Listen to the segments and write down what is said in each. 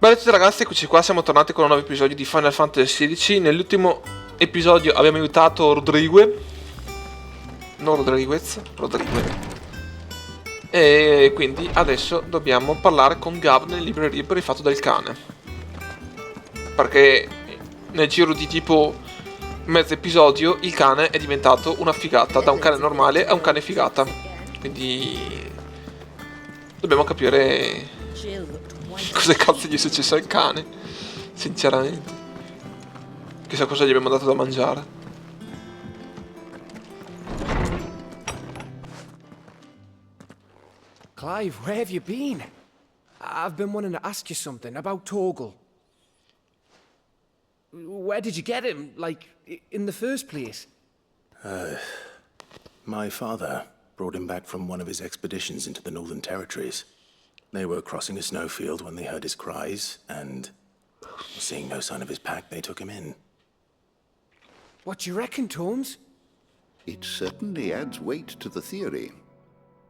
Bella a tutti ragazzi, eccoci qua, siamo tornati con un nuovo episodio di Final Fantasy XVI. Nell'ultimo episodio abbiamo aiutato Rodrigue. Non Rodriguez, Rodrigue. E quindi adesso dobbiamo parlare con Gab nelle librerie per il fatto del cane. Perché nel giro di tipo mezzo episodio il cane è diventato una figata, da un cane normale a un cane figata. Quindi dobbiamo capire cosa cazzo gli è successo al cane, sinceramente. Chissà cosa gli abbiamo dato da mangiare. Clive, where have you been? I've been wanting to ask you something about Torgal. Where did you get him, like, in the first place? My father brought him back from one of his expeditions into the Northern Territories. They were crossing a snowfield when they heard his cries, and seeing no sign of his pack, they took him in. What do you reckon, Tomes? It certainly adds weight to the theory.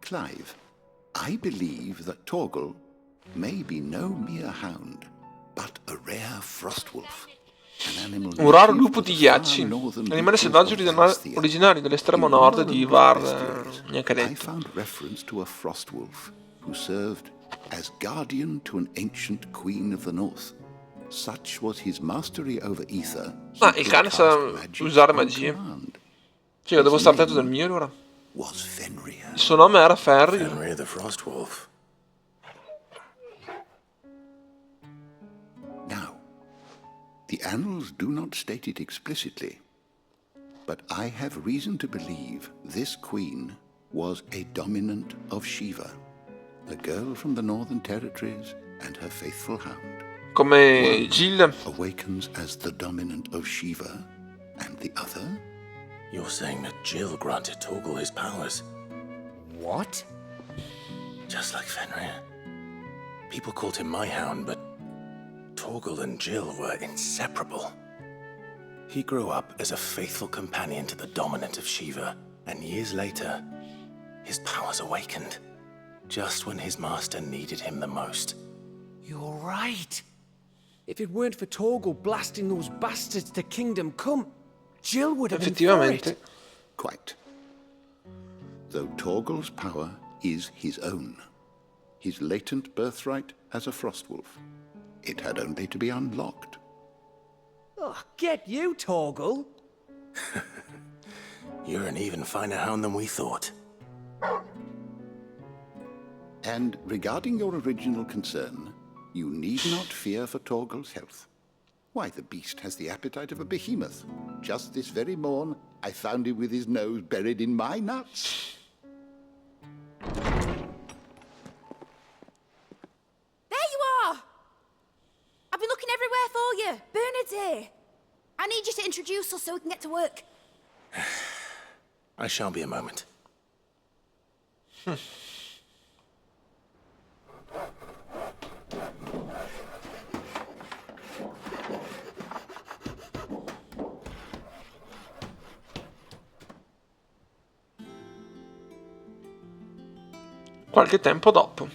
Clive, I believe that Torgal may be no mere hound, but a rare frostwolf. Un raro lupo di ghiacci, animale selvaggio originario dell'estremo nord di Var I found reference to a frostwolf who served as guardian to an ancient queen of the north. Such was his mastery over ether. Ah, il cane sa usare magie. Cioè, devo stare attento del mio allora. Il suo nome era Fenrir. Fenrir the Frostwolf. Now, the annals do not state it explicitly, but I have reason to believe this queen was a dominant of Shiva, a girl from the Northern Territories and her faithful hound. Come Jill Awakens as the dominant of Shiva, and the other? You're saying that Jill granted Torgal his powers? What? Just like Fenrir. People called him my hound, but Torgal and Jill were inseparable. He grew up as a faithful companion to the dominant of Shiva, and years later, his powers awakened, just when his master needed him the most. You're right. If it weren't for Torgal blasting those bastards to Kingdom Come, Jill would have been for it. Quite. Though Torgal's power is his own, his latent birthright as a frostwolf, it had only to be unlocked. Oh, get you, Torgal. You're an even finer hound than we thought. And regarding your original concern, you need not fear for Torgal's health. Why, the beast has the appetite of a behemoth. Just this very morn, I found him with his nose buried in my nuts. There you are! I've been looking everywhere for you. Bernard's here. I need you to introduce us so we can get to work. I shall be a moment. qualche tempo dopo.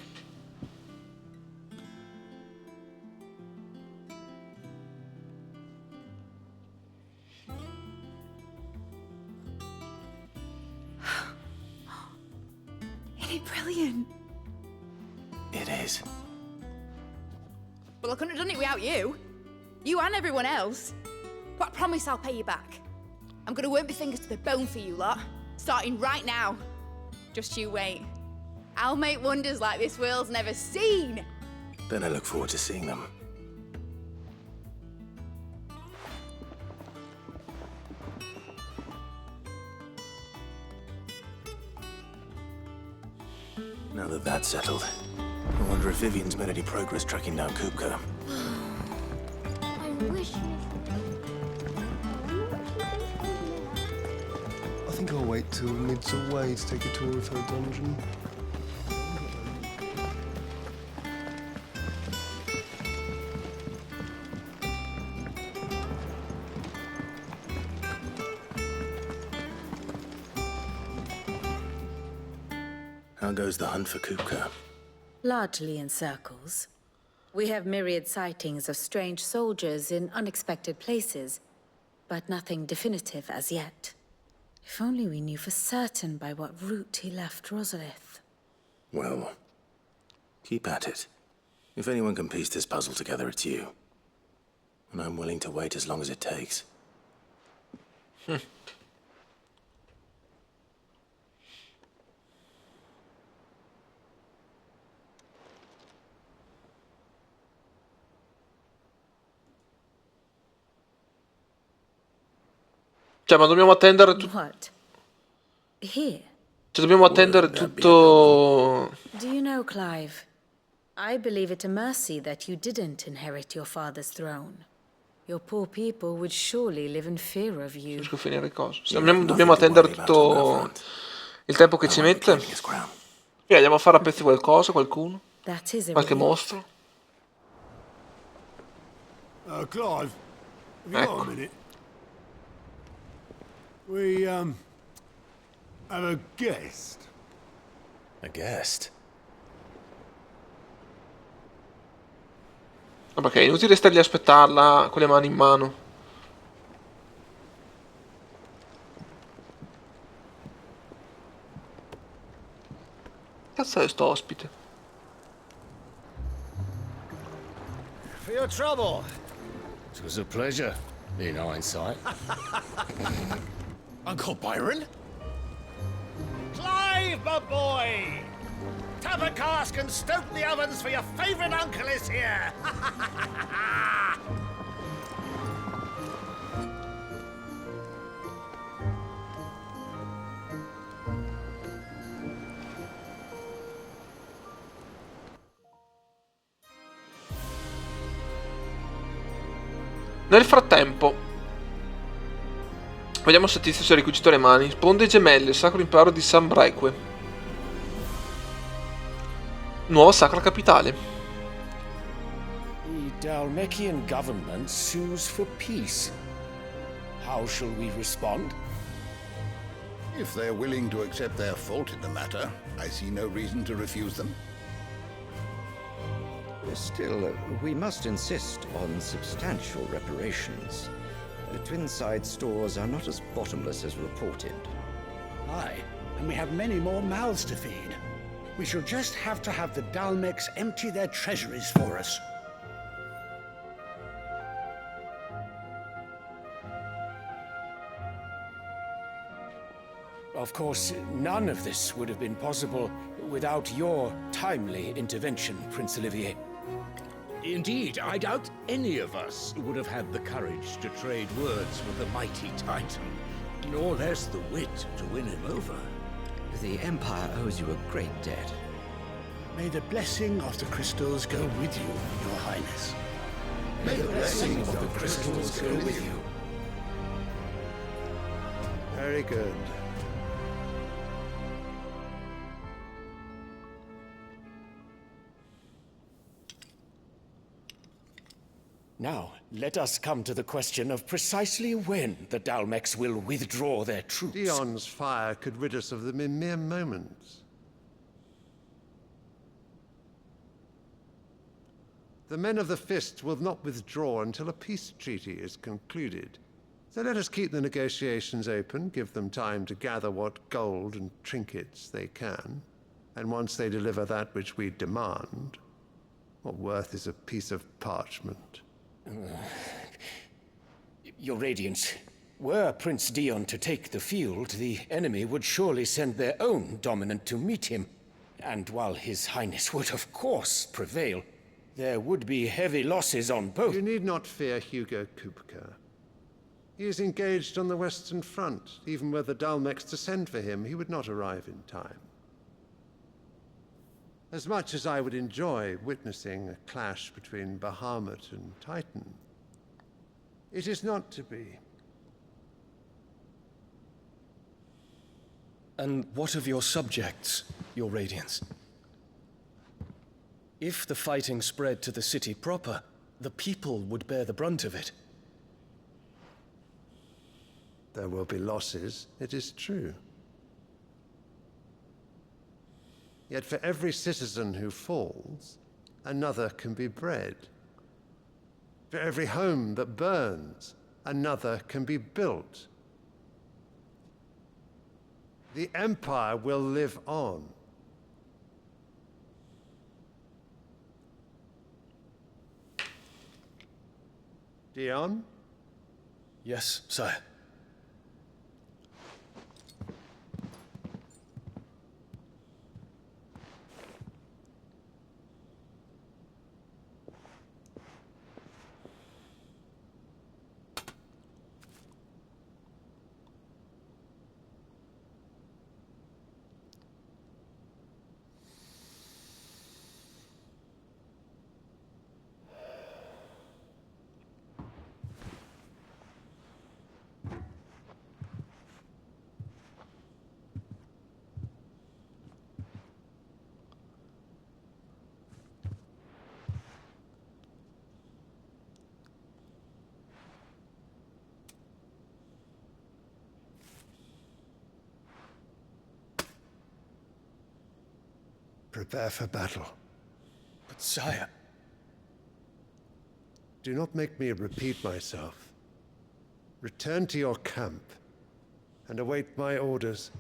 Isn't it brilliant? It is. Well, I couldn't have done it without you. You and everyone else. But I promise I'll pay you back. I'm gonna work my fingers to the bone for you lot, starting right now. Just you wait. I'll make wonders like this world's never seen. Then I look forward to seeing them. Now that that's settled, I wonder if Vivian's made any progress tracking down Kupka. I wish I think I'll wait till mid's away to take a tour of her dungeon. How goes the hunt for Kupka? Largely in circles. We have myriad sightings of strange soldiers in unexpected places, but nothing definitive as yet. If only we knew for certain by what route he left Rosalith. Well, keep at it. If anyone can piece this puzzle together, it's you. And I'm willing to wait as long as it takes. Cioè, ma dobbiamo attendere What? Here? cioè, dobbiamo attendere tutto... Do you know, Clive? I believe it a mercy that you didn't inherit your father's throne. Your poor people would surely live in fear of you. Riesco a finire il coso. Dobbiamo attendere tutto il tempo che ci mette. Andiamo a fare a pezzi qualcosa, qualcuno. That is a Qualche relief. mostro. Clive, have you got a minute? We, have a guest. A guest? Vabbè, che è inutile stare lì a aspettarla con le mani in mano. Cazzo è sto ospite? For your trouble. It was a pleasure, in hindsight. Uncle Byron? Clive, my boy! Tap a cask and stoke the ovens for your favourite uncle is here! Nel frattempo, vediamo se Tizio si è ricucito le mani. Sponde gemelle, sacro impero di San Breque. Nuova sacra capitale. The Dalmekian government sues for peace. How shall we respond? If they're willing to accept their fault in the matter, I see no reason to refuse them. Still, we must insist on substantial reparations. The Twinside stores are not as bottomless as reported. Aye, and we have many more mouths to feed. We shall just have to have the Dalmeks empty their treasuries for us. Of course, none of this would have been possible without your timely intervention, Prince Olivier. Indeed, I doubt any of us would have had the courage to trade words with the mighty Titan, nor less the wit to win him over. The Empire owes you a great debt. May the blessing of the crystals go with you, Your Highness. May the blessing of the crystals go with you. Very good. Now, let us come to the question of precisely when the Dalmeks will withdraw their troops. Dion's fire could rid us of them in mere moments. The men of the Fist will not withdraw until a peace treaty is concluded. So let us keep the negotiations open, give them time to gather what gold and trinkets they can, and once they deliver that which we demand, what worth is a piece of parchment? Your Radiance, were Prince Dion to take the field, the enemy would surely send their own dominant to meet him. And while His Highness would of course prevail, there would be heavy losses on both. You need not fear Hugo Kupka. He is engaged on the Western Front. Even were the Dalmeks to send for him, he would not arrive in time. As much as I would enjoy witnessing a clash between Bahamut and Titan, it is not to be. And what of your subjects, Your Radiance? If the fighting spread to the city proper, the people would bear the brunt of it. There will be losses, it is true. Yet for every citizen who falls, another can be bred. For every home that burns, another can be built. The Empire will live on. Dion? Yes, sire. Prepare for battle. But sire... Do not make me repeat myself. Return to your camp and await my orders.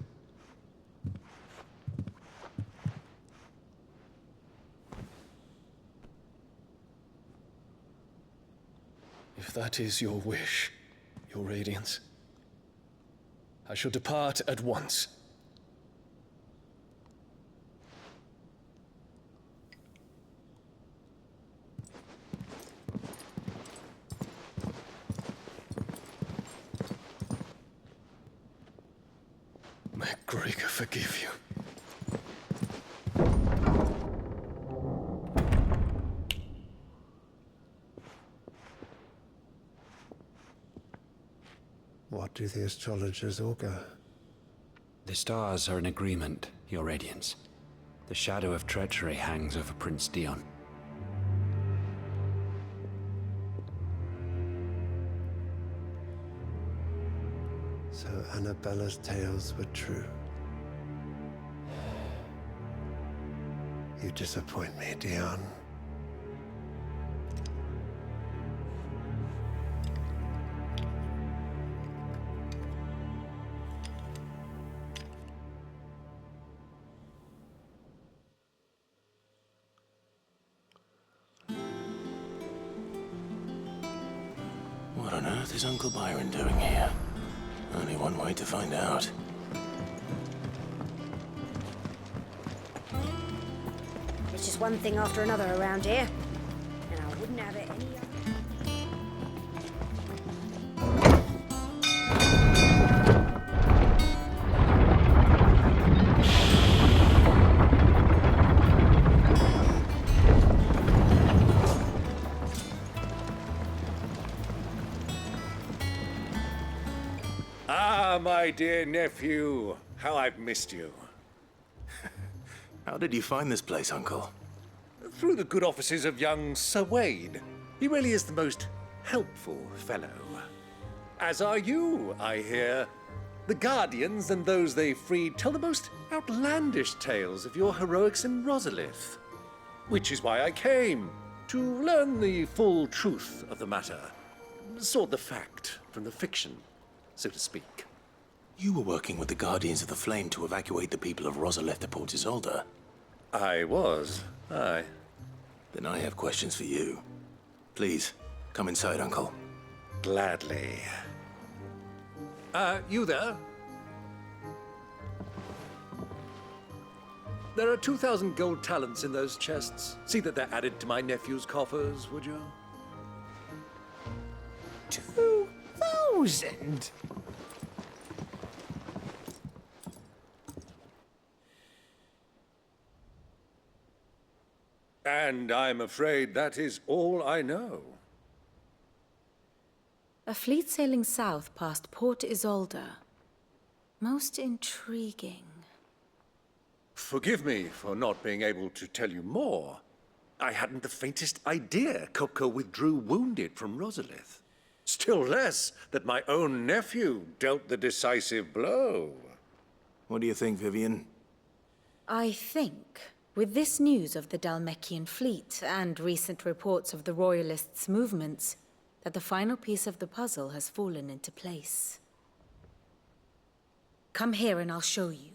If that is your wish, your Radiance, I shall depart at once. May Gregor forgive you. What do the astrologers augur? The stars are in agreement, Your Radiance. The shadow of treachery hangs over Prince Dion. So Annabella's tales were true. You disappoint me, Dion. What on earth is Uncle Byron doing here? Only one way to find out. It's just one thing after another around here, and I wouldn't have it any other. Ah, my dear nephew, how I've missed you. How did you find this place, Uncle? Through the good offices of young Sir Wayne. He really is the most helpful fellow. As are you, I hear. The Guardians and those they freed tell the most outlandish tales of your heroics in Rosalith. Which is why I came, to learn the full truth of the matter. Sort the fact from the fiction, so to speak. You were working with the Guardians of the Flame to evacuate the people of Rosalith to Port Isolde. I was, aye. Then I have questions for you. Please, come inside, Uncle. Gladly. You there? There are 2,000 gold talents in those chests. See that they're added to my nephew's coffers, would you? 2,000? And I'm afraid that is all I know. A fleet sailing south past Port Isolde. Most intriguing. Forgive me for not being able to tell you more. I hadn't the faintest idea Coco withdrew wounded from Rosalith. Still less that my own nephew dealt the decisive blow. What do you think, Vivian? I think With this news of the Dalmekian fleet and recent reports of the Royalists' movements, that the final piece of the puzzle has fallen into place. Come here and I'll show you.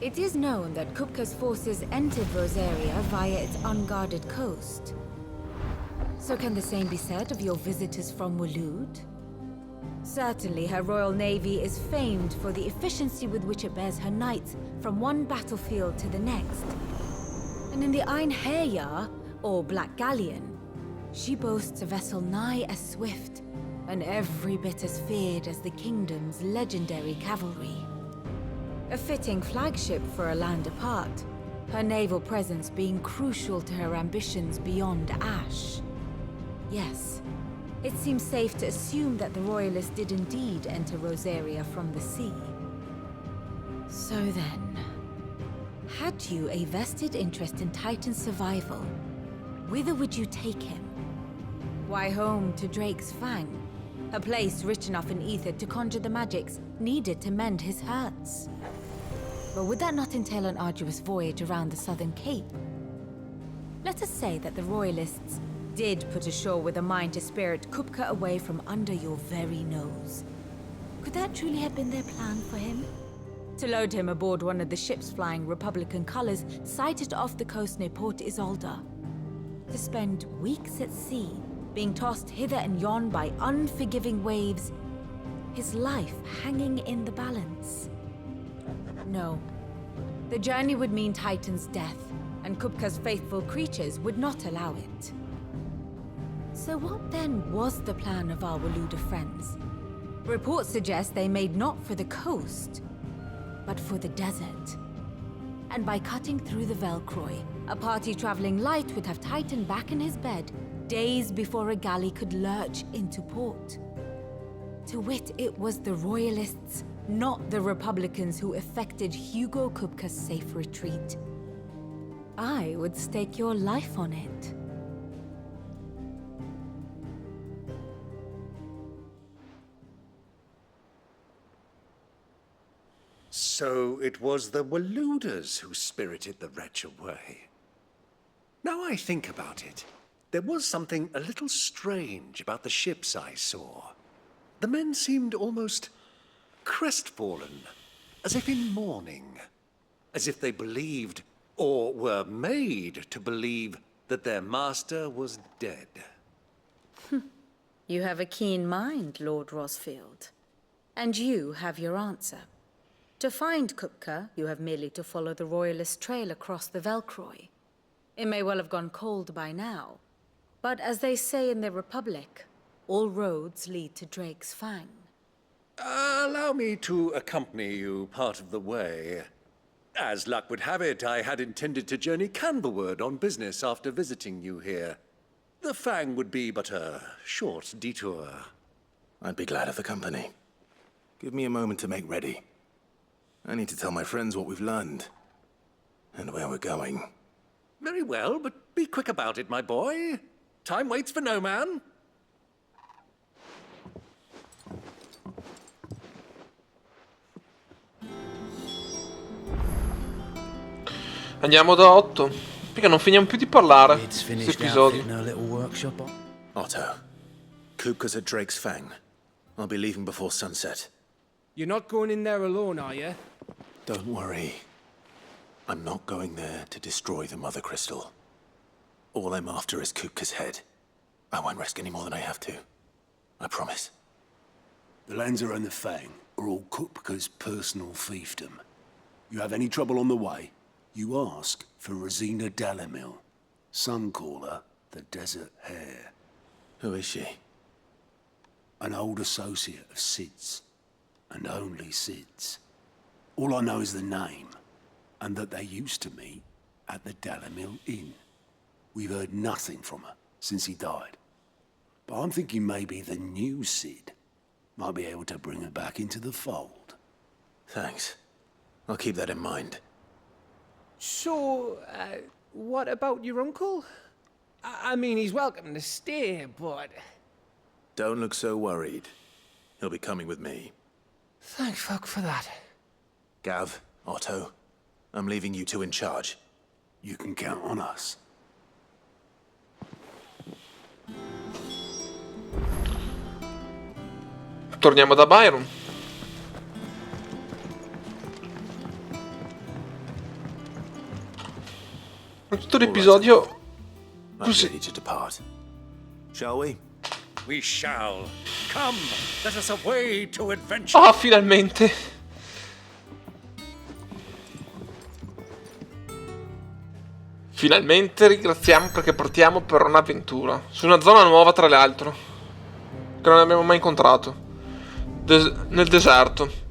It is known that Kupka's forces entered Rosaria via its unguarded coast. So can the same be said of your visitors from Waloed? Certainly, her Royal Navy is famed for the efficiency with which it bears her knights from one battlefield to the next. And in the Einherjar, or Black Galleon, she boasts a vessel nigh as swift and every bit as feared as the kingdom's legendary cavalry. A fitting flagship for a land apart, her naval presence being crucial to her ambitions beyond Ash. Yes, it seems safe to assume that the Royalists did indeed enter Rosaria from the sea. So then, had you a vested interest in Titan's survival, whither would you take him? Why, home to Drake's Fang, a place rich enough in ether to conjure the magics needed to mend his hurts. But would that not entail an arduous voyage around the southern cape? Let us say that the Royalists did put ashore with a mind to spirit Kupka away from under your very nose. Could that truly have been their plan for him? To load him aboard one of the ships flying Republican colors sighted off the coast near Port Isolde? To spend weeks at sea, being tossed hither and yon by unforgiving waves, his life hanging in the balance? No. The journey would mean Titan's death, and Kupka's faithful creatures would not allow it. So what then was the plan of our Waluda friends? Reports suggest they made not for the coast, but for the desert. And by cutting through the Velcroy, a party traveling light would have Titan back in his bed days before a galley could lurch into port. To wit, it was the Royalists, not the Republicans, who effected Hugo Kupka's safe retreat. I would stake your life on it. So it was the Waludas who spirited the wretch away. Now I think about it, there was something a little strange about the ships I saw. The men seemed almost crestfallen, as if in mourning, as if they believed, or were made to believe, that their master was dead. You have a keen mind, Lord Rosfield. And you have your answer. To find Kupka, you have merely to follow the Royalist trail across the Velcroy. It may well have gone cold by now, but as they say in the Republic, all roads lead to Drake's Fang. Allow me to accompany you part of the way. As luck would have it, I had intended to journey Canberward on business after visiting you here. The Fang would be but a short detour. I'd be glad of the company. Give me a moment to make ready. I need to tell my friends what we've learned, and where we're going. Very well, but be quick about it, my boy. Time waits for no man. Andiamo da 8. Perché non finiamo più di parlare questo episodio. Otto, Kupka's at Drake's Fang. I'll be leaving before sunset. You're not going in there alone, are you? Don't worry. I'm not going there to destroy the Mother Crystal. All I'm after is Kupka's head. I won't risk any more than I have to. I promise. The Lanza and the Fang are all Kupka's personal fiefdom. You have any trouble on the way, you ask for Rosina Dalamil. Some call her the Desert Hare. Who is she? An old associate of Sid's. And only Sid's. All I know is the name, and that they used to meet at the Dalamil Inn. We've heard nothing from her since he died. But I'm thinking maybe the new Sid might be able to bring her back into the fold. Thanks. I'll keep that in mind. So, what about your uncle? I mean, he's welcome to stay, but... Don't look so worried. He'll be coming with me. Thank fuck for that. Gav, Otto, I'm leaving you two in charge. You can count on us. Torniamo da Byron. Tutto l'episodio I'm così. ready to depart. Shall we? We shall. Come, let us away to adventure. Ah, finalmente. Finalmente ringraziamo perché partiamo per un'avventura. Su una zona nuova, tra l'altro, che non abbiamo mai incontrato. Nel deserto.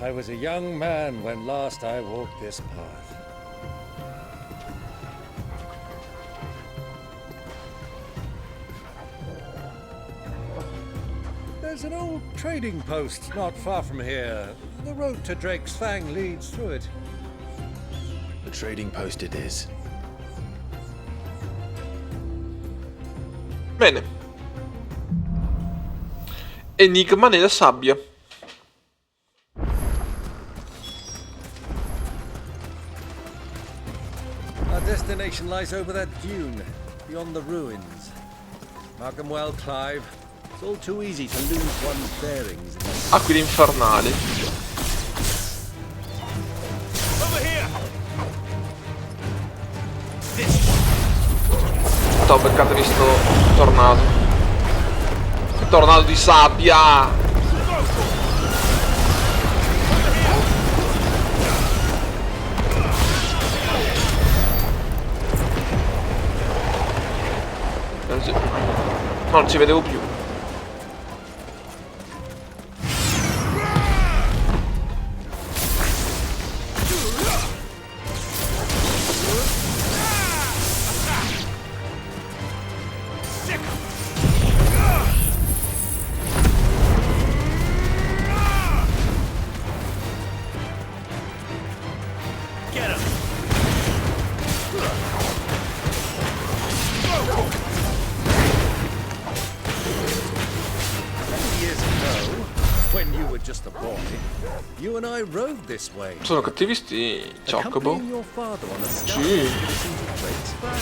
I was a young man when last I walked this path. There's an old trading post not far from here. The road to Drake's Fang leads through it. The trading post it is. Bene. Enigma nella sabbia. Our destination lies over that dune, beyond the ruins. Mark 'em well, Clive. It's all too easy to lose one's bearings. Aquile infernali. Over here. Stavo beccandomi sto tornado. Tornado di sabbia. No, non ci vedevo più. You and I rode this way. Sono cattivi sti Chocobo. Accompanying your father on a scout Sì. expedition to Drake's Fang.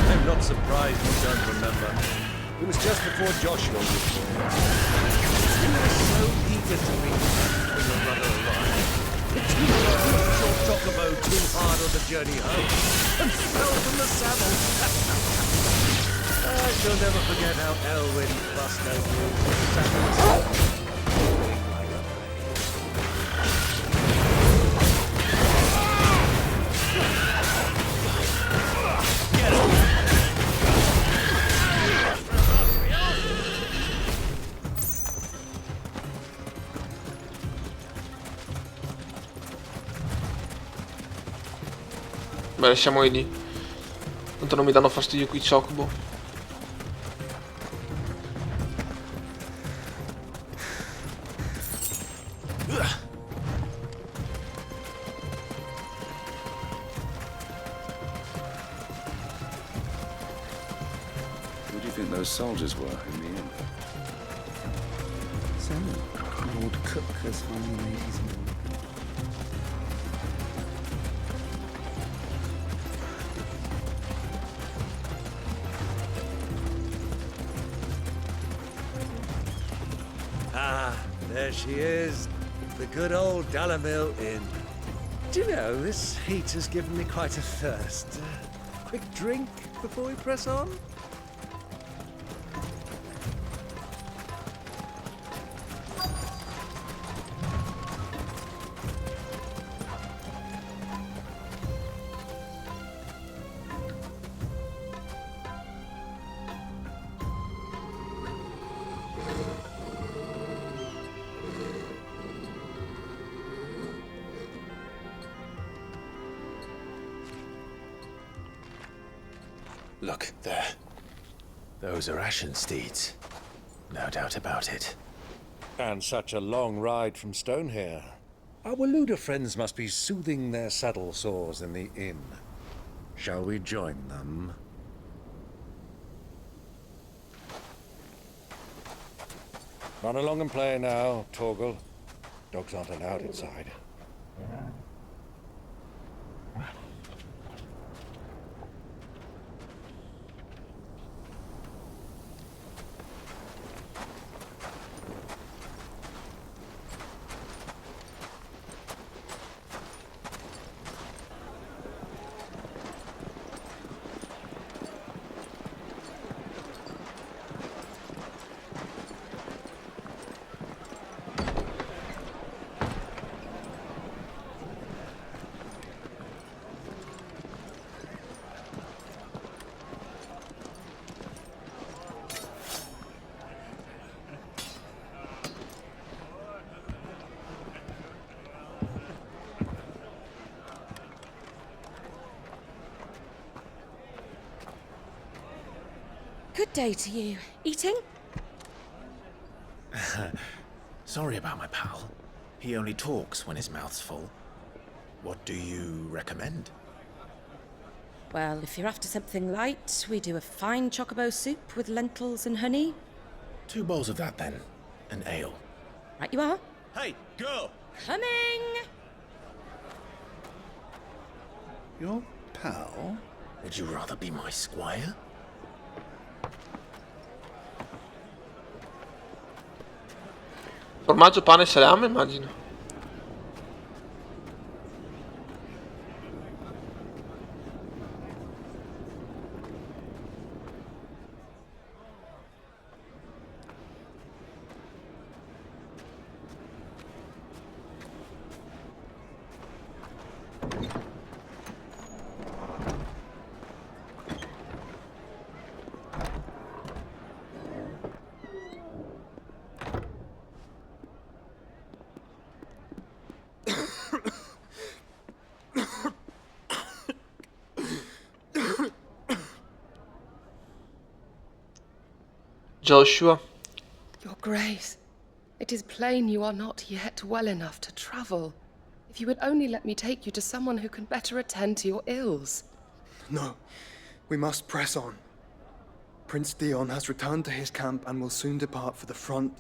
I'm not surprised you don't remember. It was just before Joshua was born. You were so eager to meet when your brother arrived that you pushed your Chocobo too hard on the journey home and fell from the saddle. I shall never forget how Elwyn bust over his saddles. Beh, lasciamoli lì. Tanto non mi danno fastidio qui Chocobo. Who do you think those soldiers were in the end? So, Lord Cook has finally made his move. Ah, there she is. The good old Dalamil Inn. Do you know, this heat has given me quite a thirst. Quick drink before we press on? Look, there. Those are ashen steeds. No doubt about it. And such a long ride from Stone here. Our Waluda friends must be soothing their saddle sores in the inn. Shall we join them? Run along and play now, Torgal. Dogs aren't allowed inside. Good day to you. Eating? Sorry about my pal. He only talks when his mouth's full. What do you recommend? Well, if you're after something light, we do a fine chocobo soup with lentils and honey. 2 bowls of that, then. An ale. Right you are. Hey, girl! Coming! Your pal? Would you rather be my squire? Formaggio, pane e salame, immagino. Joshua. Your Grace, it is plain you are not yet well enough to travel. If you would only let me take you to someone who can better attend to your ills. No, we must press on. Prince Dion has returned to his camp and will soon depart for the front.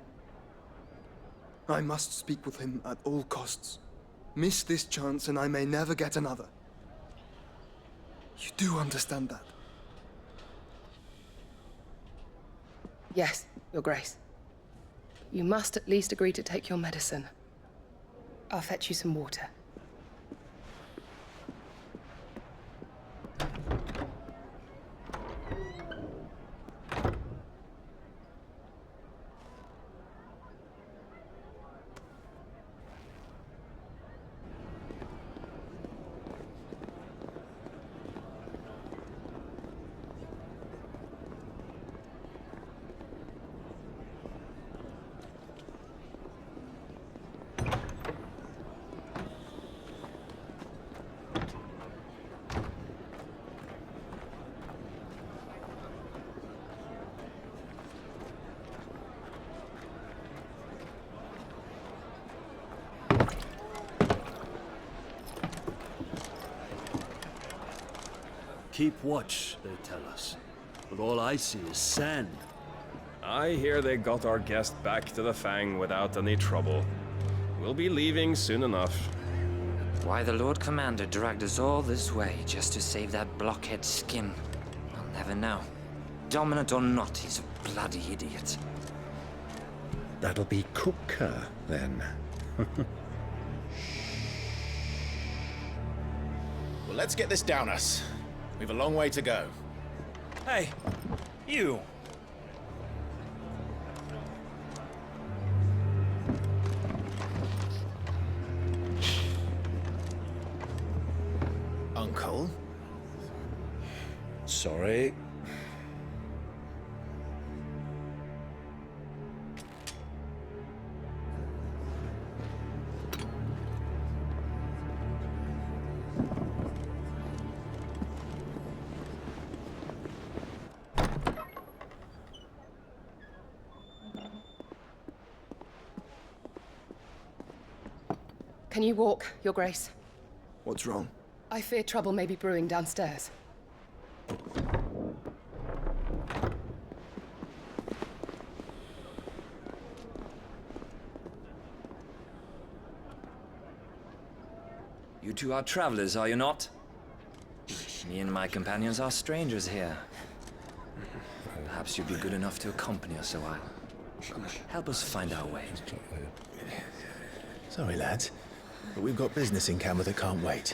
I must speak with him at all costs. Miss this chance and I may never get another. You do understand that? Yes, Your Grace. You must at least agree to take your medicine. I'll fetch you some water. Keep watch, they tell us. But all I see is sand. I hear they got our guest back to the Fang without any trouble. We'll be leaving soon enough. Why the Lord Commander dragged us all this way just to save that blockhead's skin, I'll never know. Dominant or not, he's a bloody idiot. That'll be Kupka, then. Well, let's get this down us. We've a long way to go. Hey, you! Uncle? Sorry. Can you walk, Your Grace? What's wrong? I fear trouble may be brewing downstairs. You two are travelers, are you not? Me and my companions are strangers here. Perhaps you'd be good enough to accompany us a while. Help us find our way. Sorry, lads, but we've got business in camera that can't wait.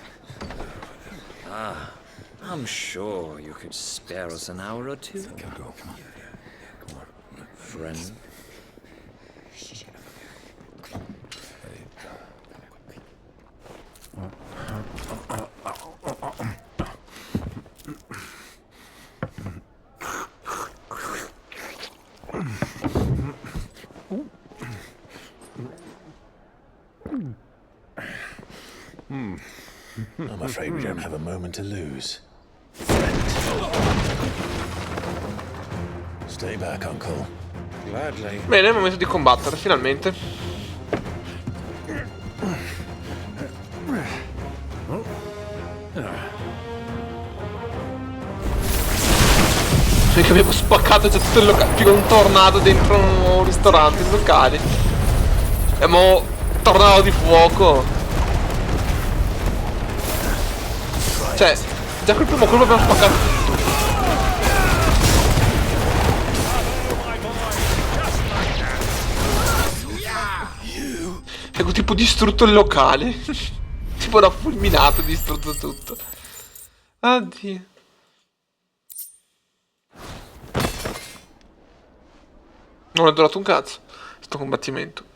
Ah, I'm sure you could spare us an hour or two. Come on. Friend. I'm afraid we don't have a moment to lose. Stay back, Uncle. Gladly. Bene, è il momento di combattere, finalmente. Perché abbiamo spaccato già tutto il locale. Figo, un tornado dentro un ristorante, un locale. E mo' tornado di fuoco. Cioè, già col primo colpo abbiamo spaccato tutto. Ecco, tipo distrutto il locale. Tipo da fulminato, distrutto tutto. Addio. Non è durato un cazzo sto combattimento.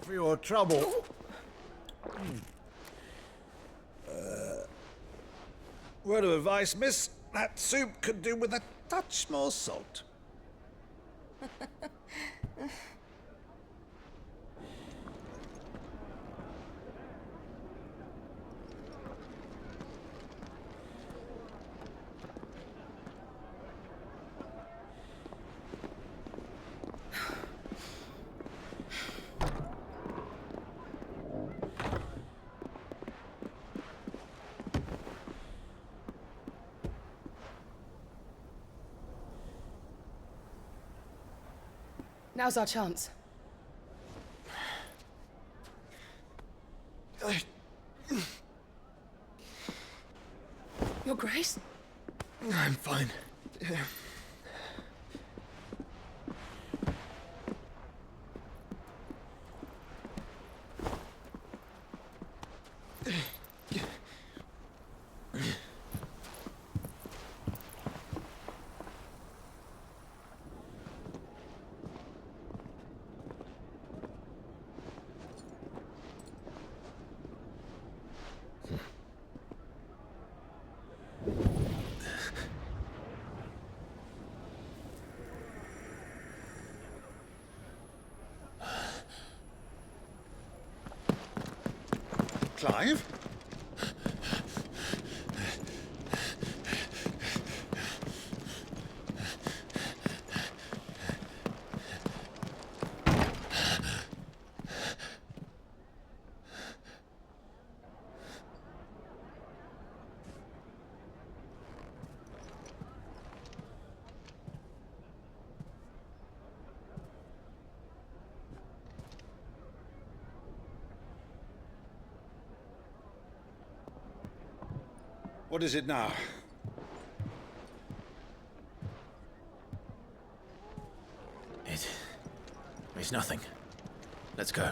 For your trouble. Word of advice, miss. That soup could do with a touch more salt. Now's our chance. Your Grace? I'm fine. Clive? What is it now? It's nothing. Let's go.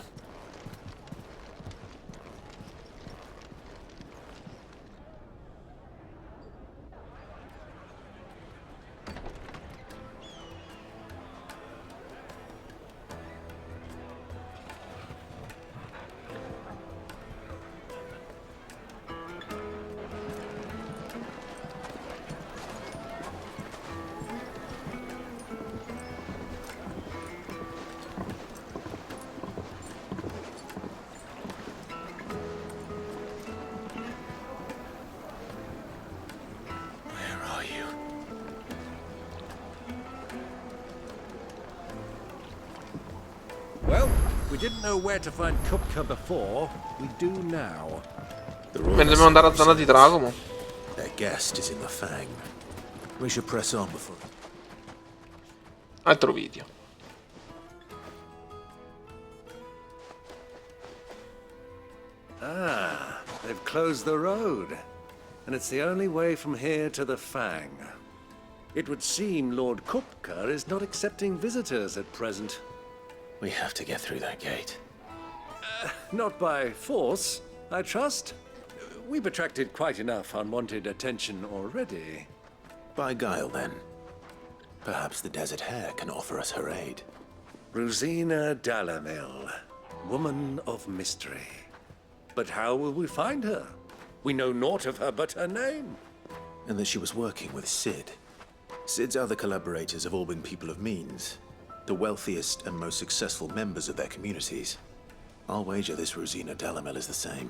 Well, we didn't know where to find Kupka before. We do now. Me ne dobbiamo andare a zona di Dragomo. Their guest is in the Fang. We should press on before. Altro video. Ah, they've closed the road. And it's the only way from here to the Fang. It would seem Lord Kupka is not accepting visitors at present. We have to get through that gate. Not by force, I trust. We've attracted quite enough unwanted attention already. By guile, then. Perhaps the Desert Hare can offer us her aid. Rosina Dalamil, woman of mystery. But how will we find her? We know naught of her but her name. And that she was working with Sid. Sid's other collaborators have all been people of means. The wealthiest and most successful members of their communities. I'll wager this Rosina Dalamil is the same.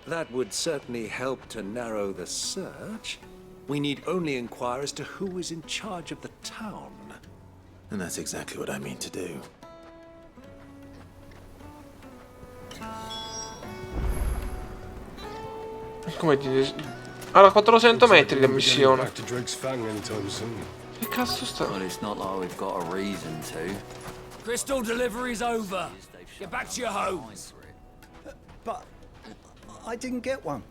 That would certainly help to narrow the search. We need only inquire as to who is in charge of the town. And that's exactly what I mean to do. Come dire? Allora, 400 metri di missione. Che cazzo sta? Well, it's not like we've got a reason to. Crystal delivery's over. Get back to your homes. But I didn't get one.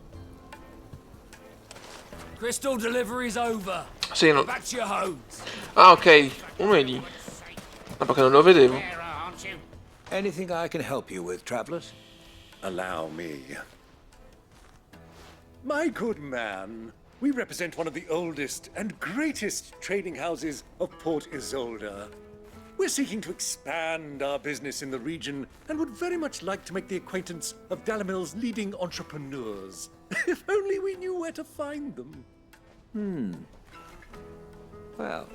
Crystal delivery's over. Sì, no. Get back to your homes. Ah, ok. Uno è lì. Ma perché non lo vedevo? Anything I can help you with, travelers? Allow me. My good man, we represent one of the oldest and greatest trading houses of Port Isolde. We're seeking to expand our business in the region and would very much like to make the acquaintance of Dalamil's leading entrepreneurs. If only we knew where to find them. Well,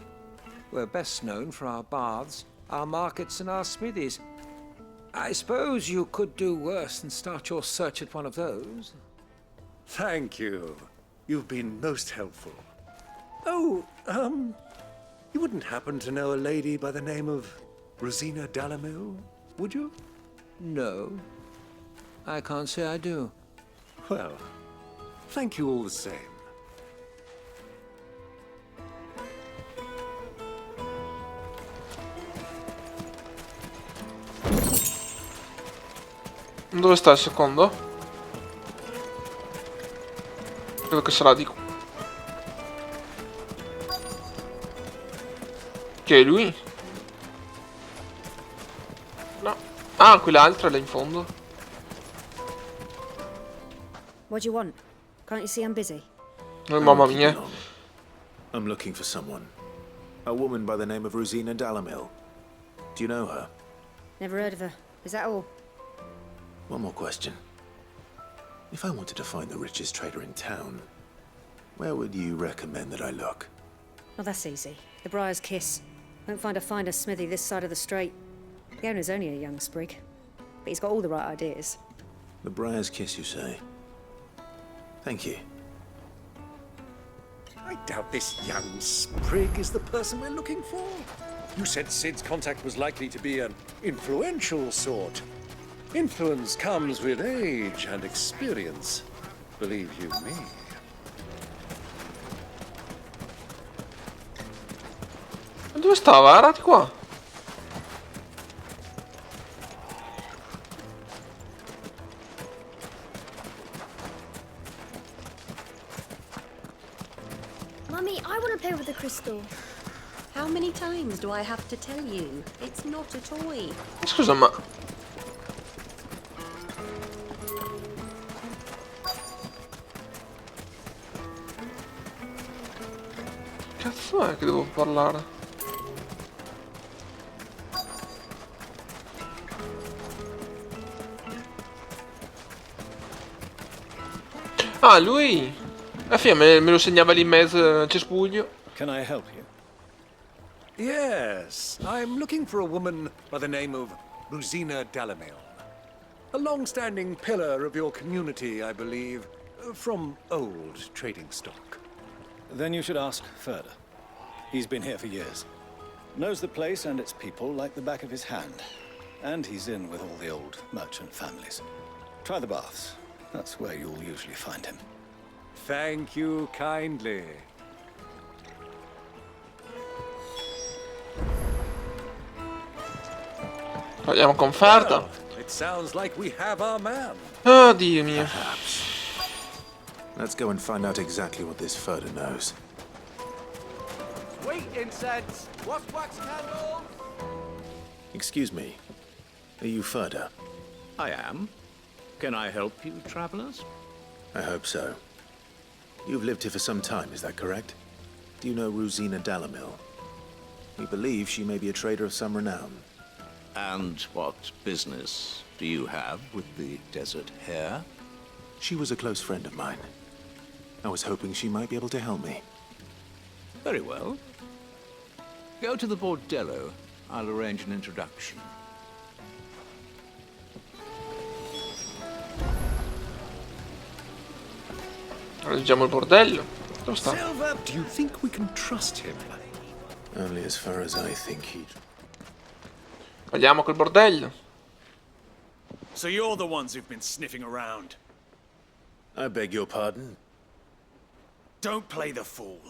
we're best known for our baths, our markets, and our smithies. I suppose you could do worse than start your search at one of those. Thank you. You've been most helpful. Oh, you wouldn't happen to know a lady by the name of Rosina Dalamil, would you? No, I can't say I do. Well, thank you all the same. Dove sta il secondo? Credo che sarà di qua. Che è lui? No. Ah, quell'altra è là in fondo. What do you want? Can't you see I'm busy? Mamma mia. I'm looking for someone. A woman by the name of Rosina Dalamil. Do you know her? Never heard of her. Is that all? One more question. If I wanted to find the richest trader in town, where would you recommend that I look? Oh, that's easy. The Briar's Kiss. Won't find a finer smithy this side of the strait. The owner's only a young sprig, but he's got all the right ideas. The Briar's Kiss, you say? Thank you. I doubt this young sprig is the person we're looking for. You said Sid's contact was likely to be an influential sort. Influence comes with age and experience, believe you me. Dove stava? Era di qua. Mummy, I want to play with the crystal. How many times do I have to tell you? It's not a toy. Scusa, ma... Cazzo è che devo parlare? Ah, lui! Alla fine me lo segnava lì in mezzo al cespuglio. Can I help you? Yes, I'm looking for a woman by the name of Rosina Dalamil. A long-standing pillar of your community, I believe, from old trading stock. Then you should ask further. He's been here for years. Knows the place and its people like the back of his hand. And he's in with all the old merchant families. Try the baths. That's where you'll usually find him. Thank you kindly. Vogliamo conferta? It sounds like we have our man. Oh, Dio mio. Perhaps. Let's go and find out exactly what this Furder knows. Sweet incense! What's wax candles? Excuse me. Are you Furder? I am. Can I help you, travelers? I hope so. You've lived here for some time, is that correct? Do you know Rosina Dalamil? We believe she may be a trader of some renown. And what business do you have with the desert hare? She was a close friend of mine. I was hoping she might be able to help me. Very well. Go to the bordello. I'll arrange an introduction. Raggiamo il bordello. Dove sta? Silver, do you think we can trust him? Only as far as I think he'd... Andiamo col bordello. So you're the ones who've been sniffing around. I beg your pardon? Don't play the fool.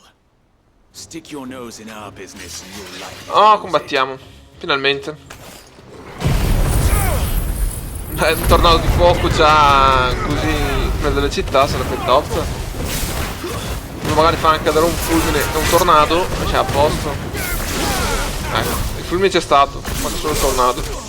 Stick your nose in our business and you'll like it. Oh, combattiamo. Finalmente. Un tornado di fuoco già così nelle delle città sarebbe top. Magari fa anche cadere un fulmine e un tornado, e c'è a posto. Ecco, il fulmine c'è stato, ma solo il tornado.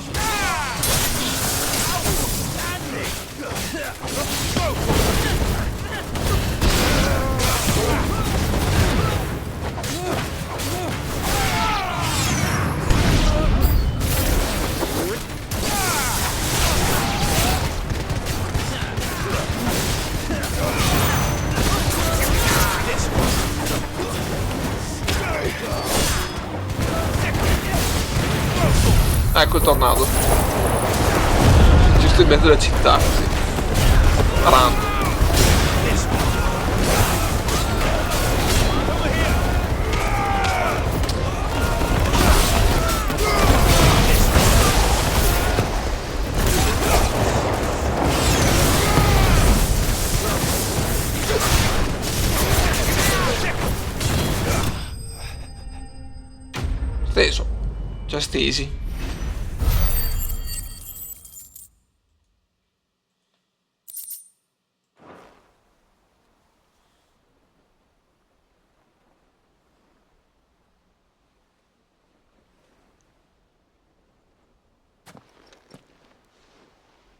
Ecco il tornado. Giusto in mezzo alla città, così. Random. Steso. Just easy.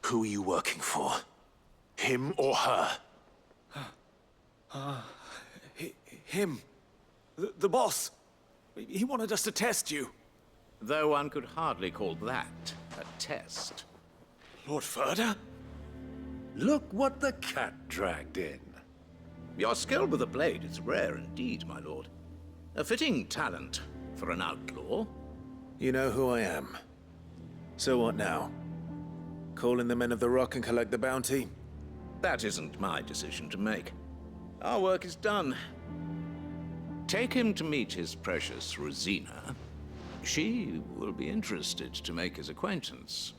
Who are you working for? Him or her? Him. The boss. He wanted us to test you. Though one could hardly call that a test. Lord Furder? Look what the cat dragged in. Your skill with the blade is rare indeed, my lord. A fitting talent for an outlaw. You know who I am. So what now? Call in the men of the Rock and collect the bounty? That isn't my decision to make. Our work is done. Take him to meet his precious Rosina. She will be interested to make his acquaintance.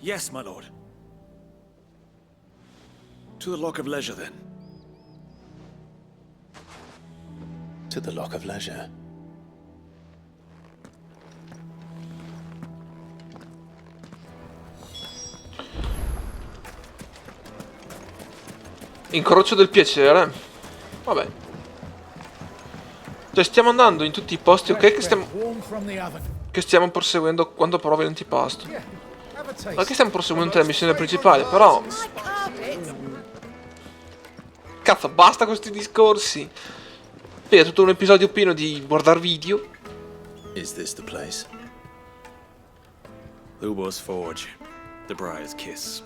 Yes, my lord. To the Lock of Leisure, then. To the Lock of Leisure. Incrocio del piacere. Vabbè. Cioè stiamo andando in tutti i posti, ok? Che stiamo proseguendo quando provo l'antipasto. Ma che stiamo proseguendo la missione principale, però... Cazzo, basta con questi discorsi. È tutto un episodio pieno di guardare video. Is this the place? Ubor's Forge. The Briar's Kiss.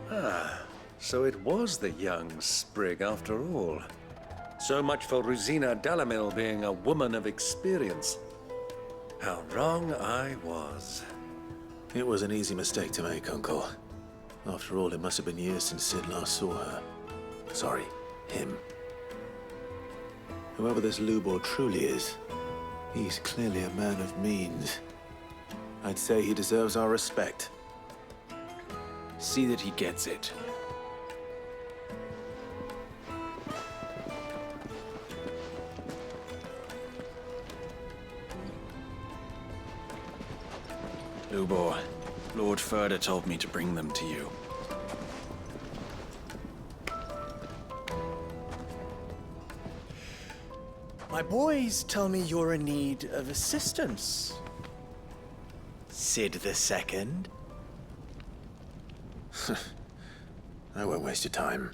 Ah, so it was the young sprig after all. So much for Rosina Dalamil being a woman of experience. How wrong I was. It was an easy mistake to make, Uncle. After all, it must have been years since Sid last saw her. Sorry, him. Whoever this Lubor truly is, He's clearly a man of means. I'd say he deserves our respect. See that he gets it. Lubor, Lord Furder told me to bring them to you. My boys tell me you're in need of assistance. Sid the Second. I won't waste your time.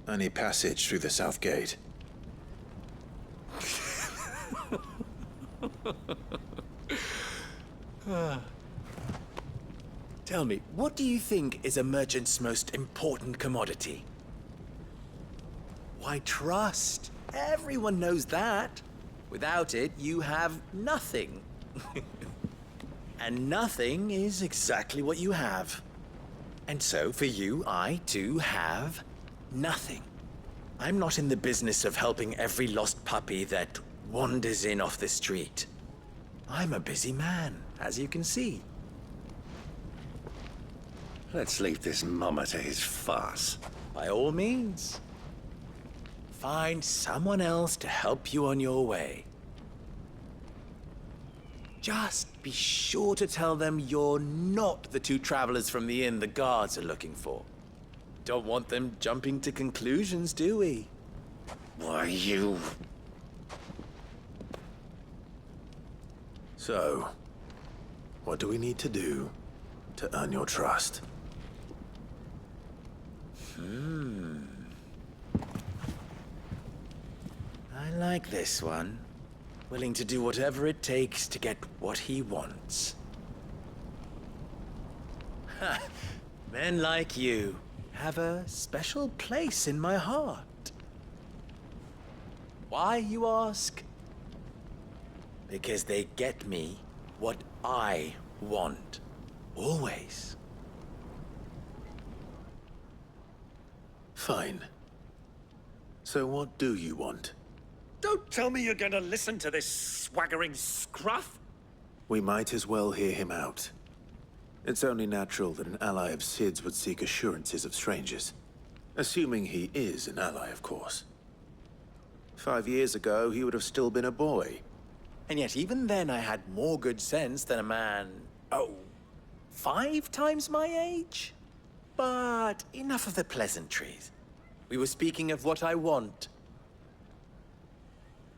I need passage through the south gate. Tell me, what do you think is a merchant's most important commodity? Why, trust. Everyone knows that. Without it, you have nothing. And nothing is exactly what you have. And so, for you, I, too, have nothing. I'm not in the business of helping every lost puppy that wanders in off the street. I'm a busy man, as you can see. Let's leave this mummer to his farce. By all means. Find someone else to help you on your way. Just be sure to tell them you're not the two travelers from the inn the guards are looking for. Don't want them jumping to conclusions, do we? Why, you... So, what do we need to do to earn your trust? I like this one. Willing to do whatever it takes to get what he wants. Ha! Men like you have a special place in my heart. Why, you ask? Because they get me what I want. Always. Fine. So what do you want? Don't tell me you're going to listen to this swaggering scruff. We might as well hear him out. It's only natural that an ally of Sid's would seek assurances of strangers. Assuming he is an ally, of course. 5 years ago, he would have still been a boy. And yet even then I had more good sense than a man, 5 times my age? But enough of the pleasantries. We were speaking of what I want.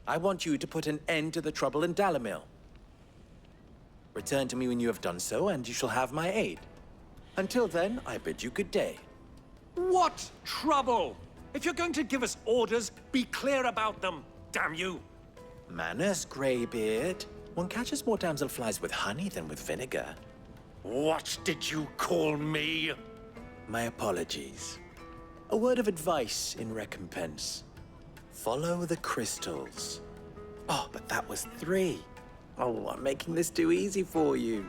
I want you to put an end to the trouble in Dalamil. Return to me when you have done so, and you shall have my aid. Until then, I bid you good day. What trouble? If you're going to give us orders, be clear about them, damn you. Manners, Greybeard. One catches more damselflies with honey than with vinegar. What did you call me? My apologies. A word of advice in recompense. Follow the crystals. Oh, but that was 3. Oh, I'm making this too easy for you.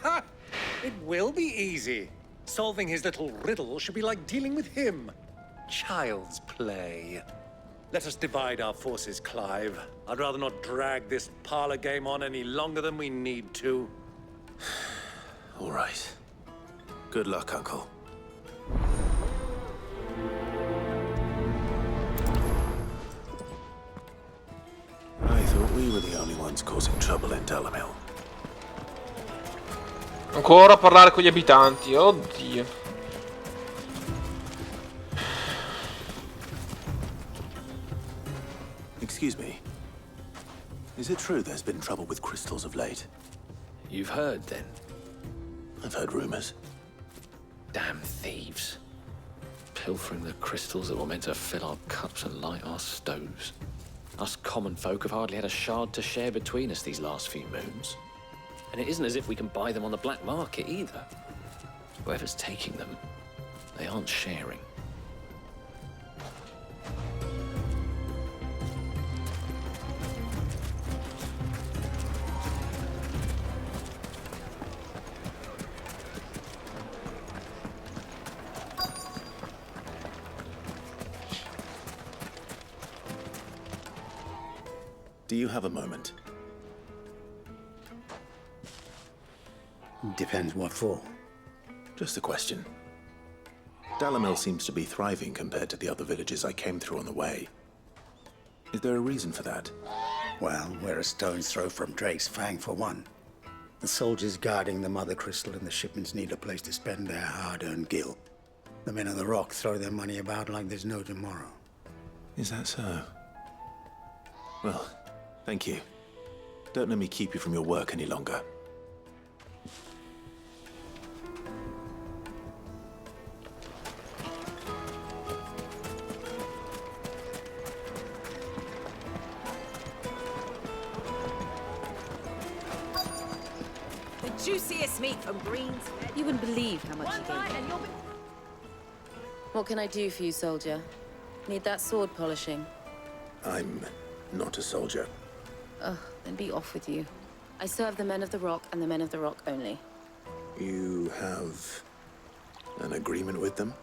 Ha! It will be easy. Solving his little riddle should be like dealing with him. Child's play. Let us divide our forces, Clive. I'd rather not drag this parlor game on any longer than we need to. All right. Good luck, Uncle. I thought we were the only ones causing trouble in Dalamil. Ancora a parlare con gli abitanti, oddio. Excuse me. Is it true there's been trouble with crystals of late? You've heard, then? I've heard rumors. Damn thieves. Pilfering the crystals that were meant to fill our cups and light our stoves. Us common folk have hardly had a shard to share between us these last few moons. And it isn't as if we can buy them on the black market either. Whoever's taking them, they aren't sharing. Do you have a moment? Depends what for. Just a question. Dalamil seems to be thriving compared to the other villages I came through on the way. Is there a reason for that? Well, we're a stone's throw from Drake's Fang, for one. The soldiers guarding the Mother Crystal and the shipments need a place to spend their hard-earned gil. The men of the Rock throw their money about like there's no tomorrow. Is that so? Well, thank you. Don't let me keep you from your work any longer. Juiciest meat from Greens. You wouldn't believe how much you gave me. What can I do for you, soldier? Need that sword polishing? I'm not a soldier. Ugh, then be off with you. I serve the men of the Rock and the men of the Rock only. You have an agreement with them?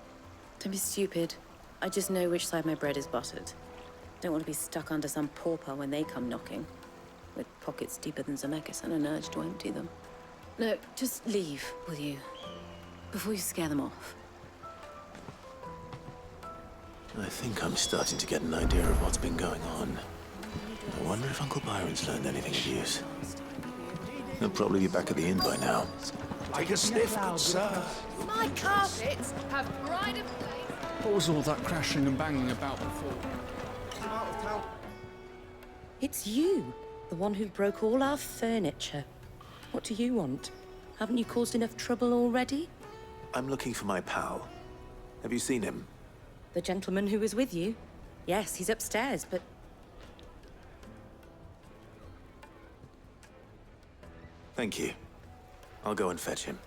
Don't be stupid. I just know which side my bread is buttered. Don't want to be stuck under some pauper when they come knocking. With pockets deeper than Zemeckis and an urge to empty them. No, just leave, will you? Before you scare them off. I think I'm starting to get an idea of what's been going on. I wonder if Uncle Byron's learned anything of use. He'll probably be back at the inn by now. Take a sniff, good sir. My carpets have pride of place. What was all that crashing and banging about before? It's you, the one who broke all our furniture. What do you want? Haven't you caused enough trouble already? I'm looking for my pal. Have you seen him? The gentleman who was with you? Yes, he's upstairs, but... Thank you. I'll go and fetch him.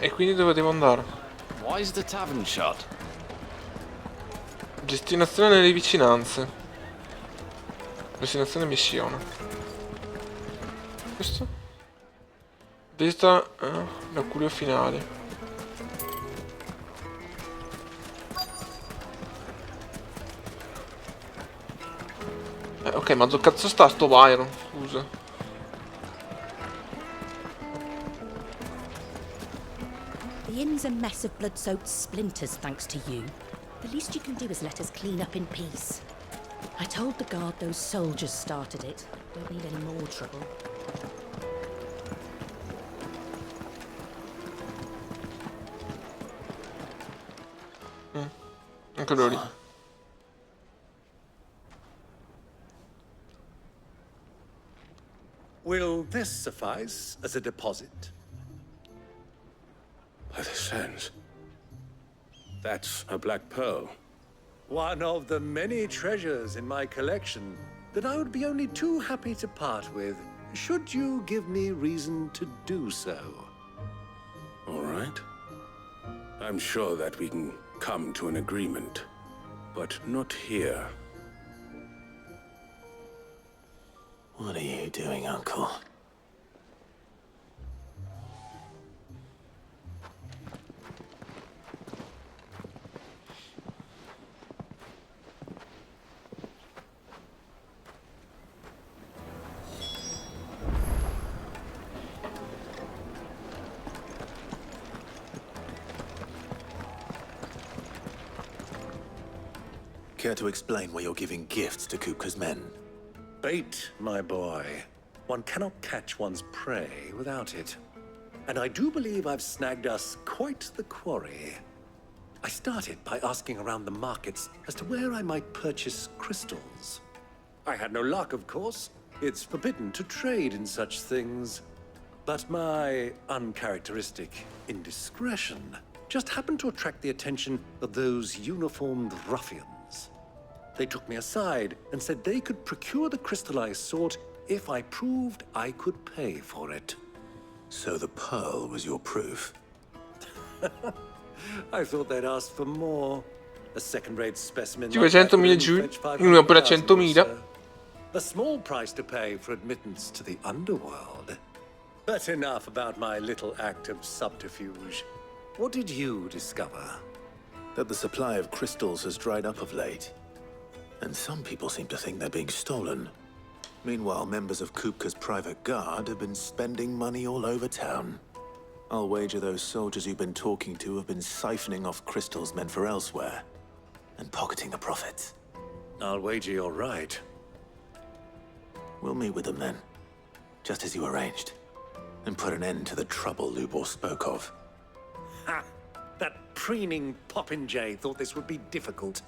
E quindi dove devo andare? Why is the tavern shut? Destinazione nelle vicinanze. Destinazione missione. Questo? Visita l'augurio finale. Ok, ma dove cazzo sta sto Byron? Scusa. The inn's a mess of blood-soaked splinters, thanks to you. The least you can do is let us clean up in peace. I told the guard those soldiers started it. Don't need any more trouble. Anche lui lì. Will this suffice as a deposit? By the sands. That's a black pearl. One of the many treasures in my collection that I would be only too happy to part with, should you give me reason to do so. All right. I'm sure that we can come to an agreement, but not here. What are you doing, Uncle? Care to explain why you're giving gifts to Kupka's men? Bait, my boy. One cannot catch one's prey without it. And I do believe I've snagged us quite the quarry. I started by asking around the markets as to where I might purchase crystals. I had no luck, of course. It's forbidden to trade in such things. But my uncharacteristic indiscretion just happened to attract the attention of those uniformed ruffians. They took me aside and said they could procure the crystal I sought if I proved I could pay for it. So the pearl was your proof? I thought they'd asked for more. A second-rate specimen. 500.000 giù, lui ha pure 100.000. A small price to pay for admittance to the underworld. But enough about my little act of subterfuge. What did you discover? that the supply of crystals has dried up of late. And some people seem to think they're being stolen. Meanwhile, members of Kupka's private guard have been spending money all over town. I'll wager those soldiers you've been talking to have been siphoning off crystals meant for elsewhere, and pocketing the profits. I'll wager you're right. We'll meet with them then, just as you arranged, and put an end to the trouble Lubor spoke of. Ha! That preening popinjay thought this would be difficult.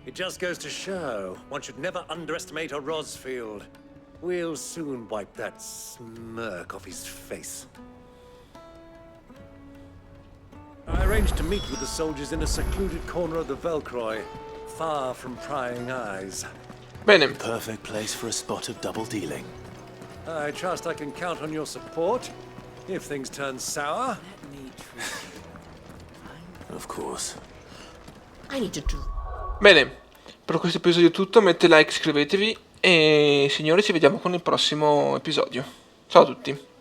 It just goes to show, one should never underestimate a Rosfield. We'll soon wipe that smirk off his face. I arranged to meet with the soldiers in a secluded corner of the Velcroy, far from prying eyes. Bene. Perfect place for a spot of double dealing. I trust I can count on your support, if things turn sour. Of course. I need to do. Bene, per questo episodio è tutto, mettete like, iscrivetevi e signori ci vediamo con il prossimo episodio. Ciao a tutti.